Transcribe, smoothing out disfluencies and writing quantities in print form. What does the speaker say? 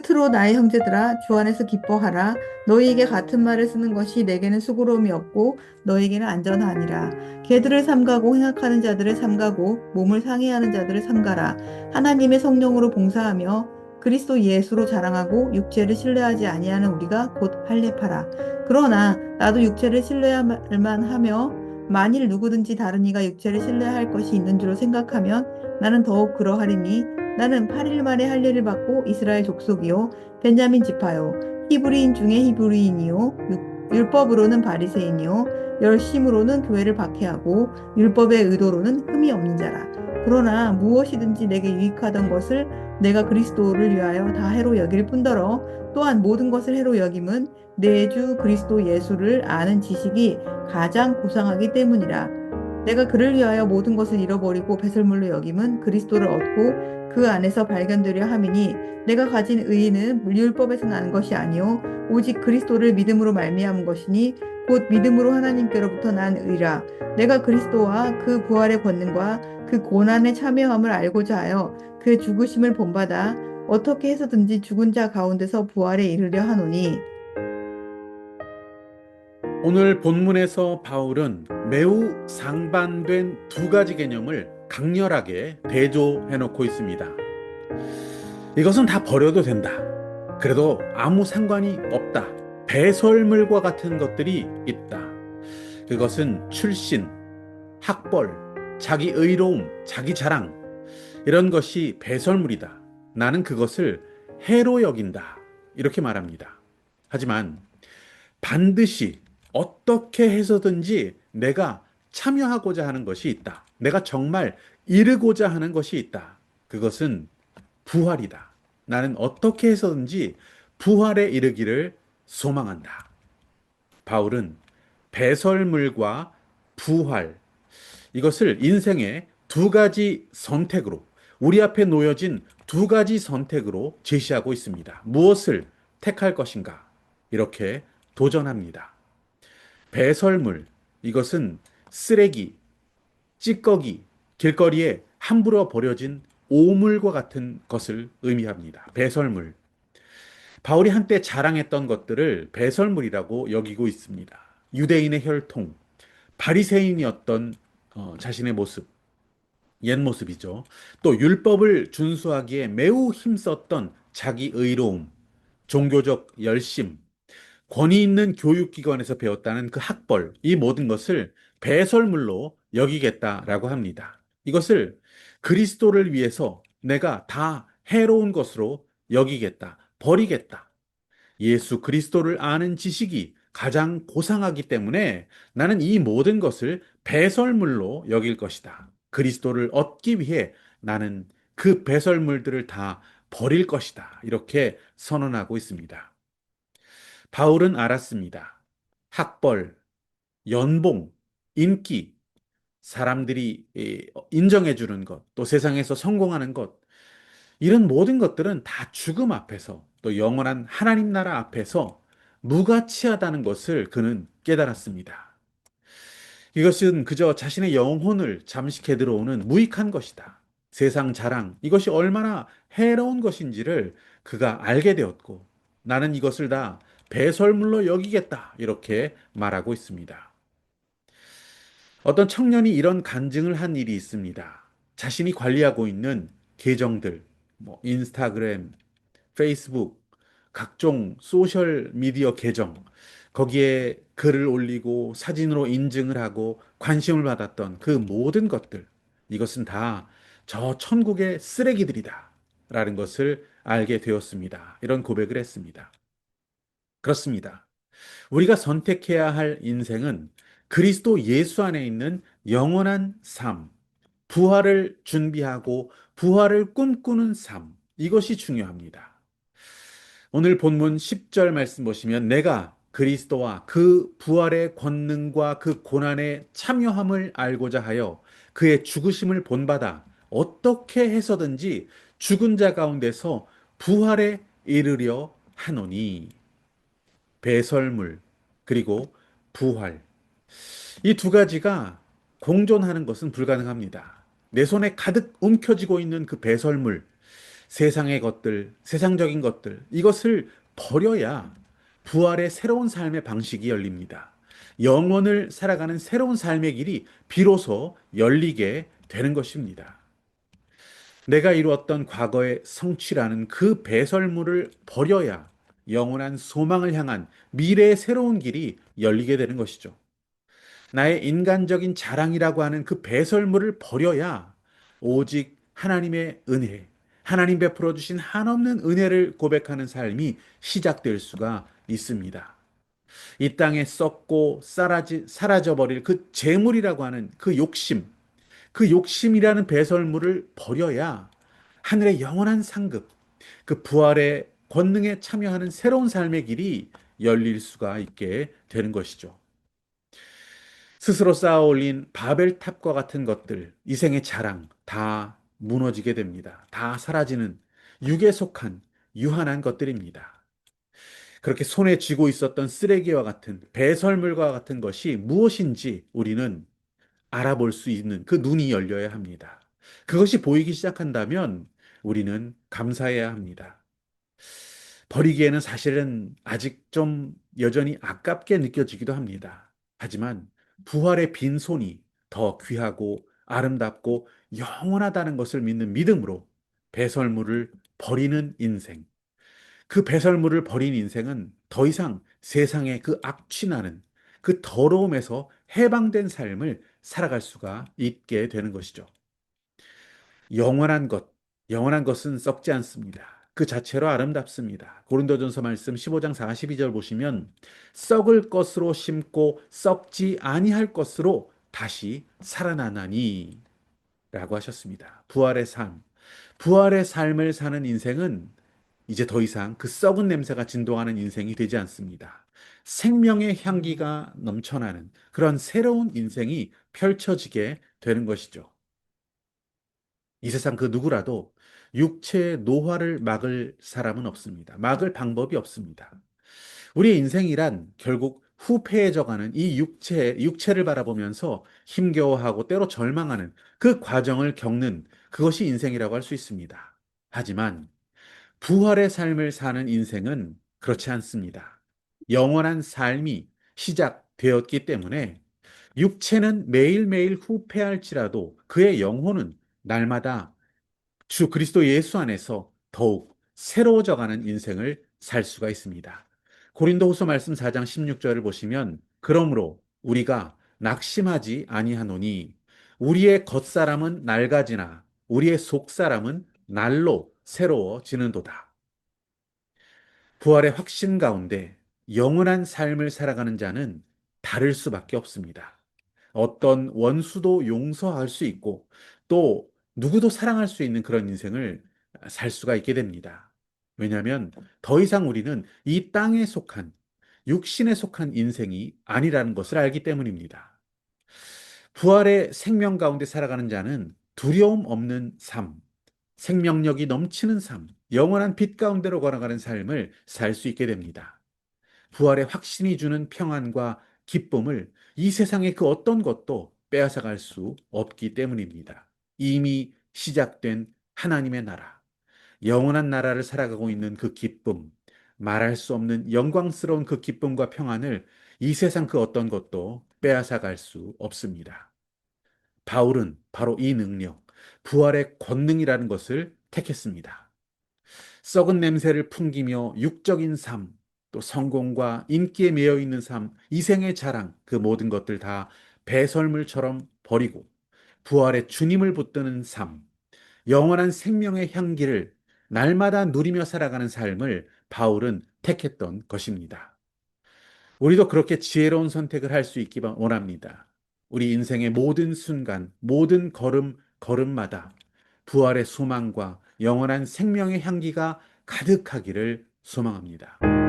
끝으로 나의 형제들아 주 안에서 기뻐하라. 너희에게 같은 말을 쓰는 것이 내게는 수고로움이 없고 너희에게는 안전하니라. 개들을 삼가고 행악하는 자들을 삼가고 몸을 상해하는 자들을 삼가라. 하나님의 성령으로 봉사하며 그리스도 예수로 자랑하고 육체를 신뢰하지 아니하는 우리가 곧 할례파라. 그러나 나도 육체를 신뢰할 만하며 만일 누구든지 다른 이가 육체를 신뢰할 것이 있는 줄로 생각하면 나는 더욱 그러하리니 나는 8일 만에 할례를 받고 이스라엘 족속이요 벤자민 지파요 히브리인 중에 히브리인이요 율법으로는 바리새인이요 열심으로는 교회를 박해하고 율법의 의도로는 흠이 없는 자라. 그러나 무엇이든지 내게 유익하던 것을 내가 그리스도를 위하여 다 해로 여길 뿐더러 또한 모든 것을 해로 여김은 내 주 그리스도 예수를 아는 지식이 가장 고상하기 때문이라. 내가 그를 위하여 모든 것을 잃어버리고 배설물로 여김은 그리스도를 얻고 그 안에서 발견되려 함이니 내가 가진 의의는 율법에서 나는 것이 아니요 오직 그리스도를 믿음으로 말미암은 것이니 곧 믿음으로 하나님께로부터 난 의라. 내가 그리스도와 그 부활의 권능과 그 고난의 참여함을 알고자 하여 그의 죽으심을 본받아 어떻게 해서든지 죽은 자 가운데서 부활에 이르려 하노니. 오늘 본문에서 바울은 매우 상반된 두 가지 개념을 강렬하게 대조해 놓고 있습니다. 이것은 다 버려도 된다. 그래도 아무 상관이 없다. 배설물과 같은 것들이 있다. 그것은 출신, 학벌, 자기 의로움, 자기 자랑, 이런 것이 배설물이다. 나는 그것을 해로 여긴다. 이렇게 말합니다. 하지만 반드시 어떻게 해서든지 내가 참여하고자 하는 것이 있다. 내가 정말 이루고자 하는 것이 있다. 그것은 부활이다. 나는 어떻게 해서든지 부활에 이르기를 소망한다. 바울은 배설물과 부활, 이것을 인생의 두 가지 선택으로, 우리 앞에 놓여진 두 가지 선택으로 제시하고 있습니다. 무엇을 택할 것인가? 이렇게 도전합니다. 배설물, 이것은 쓰레기, 찌꺼기, 길거리에 함부로 버려진 오물과 같은 것을 의미합니다. 배설물. 바울이 한때 자랑했던 것들을 배설물이라고 여기고 있습니다. 유대인의 혈통, 바리새인이었던 자신의 모습, 옛 모습이죠. 또 율법을 준수하기에 매우 힘썼던 자기 의로움, 종교적 열심, 권위 있는 교육기관에서 배웠다는 그 학벌, 이 모든 것을 배설물로 여기겠다라고 합니다. 이것을 그리스도를 위해서 내가 다 해로운 것으로 여기겠다, 버리겠다. 예수 그리스도를 아는 지식이 가장 고상하기 때문에 나는 이 모든 것을 배설물로 여길 것이다. 그리스도를 얻기 위해 나는 그 배설물들을 다 버릴 것이다. 이렇게 선언하고 있습니다. 바울은 알았습니다. 학벌, 연봉, 인기, 사람들이 인정해 주는 것, 또 세상에서 성공하는 것, 이런 모든 것들은 다 죽음 앞에서 또 영원한 하나님 나라 앞에서 무가치하다는 것을 그는 깨달았습니다. 이것은 그저 자신의 영혼을 잠식해 들어오는 무익한 것이다. 세상 자랑, 이것이 얼마나 해로운 것인지를 그가 알게 되었고, 나는 이것을 다 배설물로 여기겠다. 이렇게 말하고 있습니다. 어떤 청년이 이런 간증을 한 일이 있습니다. 자신이 관리하고 있는 계정들, 인스타그램, 페이스북, 각종 소셜 미디어 계정, 거기에 글을 올리고 사진으로 인증을 하고 관심을 받았던 그 모든 것들, 이것은 다 저 천국의 쓰레기들이다. 라는 것을 알게 되었습니다. 이런 고백을 했습니다. 그렇습니다. 우리가 선택해야 할 인생은 그리스도 예수 안에 있는 영원한 삶, 부활을 준비하고 부활을 꿈꾸는 삶, 이것이 중요합니다. 오늘 본문 10절 말씀 보시면 내가 그리스도와 그 부활의 권능과 그 고난의 참여함을 알고자 하여 그의 죽으심을 본받아 어떻게 해서든지 죽은 자 가운데서 부활에 이르려 하노니. 배설물 그리고 부활, 이 두 가지가 공존하는 것은 불가능합니다. 내 손에 가득 움켜쥐고 있는 그 배설물, 세상의 것들, 세상적인 것들, 이것을 버려야 부활의 새로운 삶의 방식이 열립니다. 영혼을 살아가는 새로운 삶의 길이 비로소 열리게 되는 것입니다. 내가 이루었던 과거의 성취라는 그 배설물을 버려야 영원한 소망을 향한 미래의 새로운 길이 열리게 되는 것이죠. 나의 인간적인 자랑이라고 하는 그 배설물을 버려야 오직 하나님의 은혜, 하나님 베풀어 주신 한없는 은혜를 고백하는 삶이 시작될 수가 있습니다. 이 땅에 썩고 사라져 버릴 그 재물이라고 하는 그 욕심, 그 욕심이라는 배설물을 버려야 하늘의 영원한 상급, 그 부활의 권능에 참여하는 새로운 삶의 길이 열릴 수가 있게 되는 것이죠. 스스로 쌓아 올린 바벨탑과 같은 것들, 이생의 자랑 다 무너지게 됩니다. 다 사라지는 육에 속한 유한한 것들입니다. 그렇게 손에 쥐고 있었던 쓰레기와 같은 배설물과 같은 것이 무엇인지 우리는 알아볼 수 있는 그 눈이 열려야 합니다. 그것이 보이기 시작한다면 우리는 감사해야 합니다. 버리기에는 사실은 아직 좀 여전히 아깝게 느껴지기도 합니다. 하지만 부활의 빈손이 더 귀하고 아름답고 영원하다는 것을 믿는 믿음으로 배설물을 버리는 인생. 그 배설물을 버린 인생은 더 이상 세상의 그 악취나는 그 더러움에서 해방된 삶을 살아갈 수가 있게 되는 것이죠. 영원한 것, 영원한 것은 썩지 않습니다. 그 자체로 아름답습니다. 고린도전서 말씀 15장 42절 보시면 썩을 것으로 심고 썩지 아니할 것으로 다시 살아나나니 라고 하셨습니다. 부활의 삶, 부활의 삶을 사는 인생은 이제 더 이상 그 썩은 냄새가 진동하는 인생이 되지 않습니다. 생명의 향기가 넘쳐나는 그런 새로운 인생이 펼쳐지게 되는 것이죠. 이 세상 그 누구라도 육체의 노화를 막을 사람은 없습니다. 막을 방법이 없습니다. 우리의 인생이란 결국 후패해져가는 이 육체를 바라보면서 힘겨워하고 때로 절망하는 그 과정을 겪는 그것이 인생이라고 할 수 있습니다. 하지만 부활의 삶을 사는 인생은 그렇지 않습니다. 영원한 삶이 시작되었기 때문에 육체는 매일매일 후패할지라도 그의 영혼은 날마다 주 그리스도 예수 안에서 더욱 새로워져가는 인생을 살 수가 있습니다. 고린도후서 말씀 4장 16절을 보시면 그러므로 우리가 낙심하지 아니하노니 우리의 겉사람은 낡아지나 우리의 속사람은 날로 새로워지는도다. 부활의 확신 가운데 영원한 삶을 살아가는 자는 다를 수밖에 없습니다. 어떤 원수도 용서할 수 있고 또 누구도 사랑할 수 있는 그런 인생을 살 수가 있게 됩니다. 왜냐하면 더 이상 우리는 이 땅에 속한 육신에 속한 인생이 아니라는 것을 알기 때문입니다. 부활의 생명 가운데 살아가는 자는 두려움 없는 삶, 생명력이 넘치는 삶, 영원한 빛 가운데로 걸어가는 삶을 살 수 있게 됩니다. 부활의 확신이 주는 평안과 기쁨을 이 세상의 그 어떤 것도 빼앗아갈 수 없기 때문입니다. 이미 시작된 하나님의 나라, 영원한 나라를 살아가고 있는 그 기쁨, 말할 수 없는 영광스러운 그 기쁨과 평안을 이 세상 그 어떤 것도 빼앗아갈 수 없습니다. 바울은 바로 이 능력, 부활의 권능이라는 것을 택했습니다. 썩은 냄새를 풍기며 육적인 삶, 또 성공과 인기에 매여 있는 삶, 이생의 자랑, 그 모든 것들 다 배설물처럼 버리고 부활의 주님을 붙드는 삶, 영원한 생명의 향기를 날마다 누리며 살아가는 삶을 바울은 택했던 것입니다. 우리도 그렇게 지혜로운 선택을 할 수 있기 원합니다. 우리 인생의 모든 순간, 모든 걸음마다 부활의 소망과 영원한 생명의 향기가 가득하기를 소망합니다.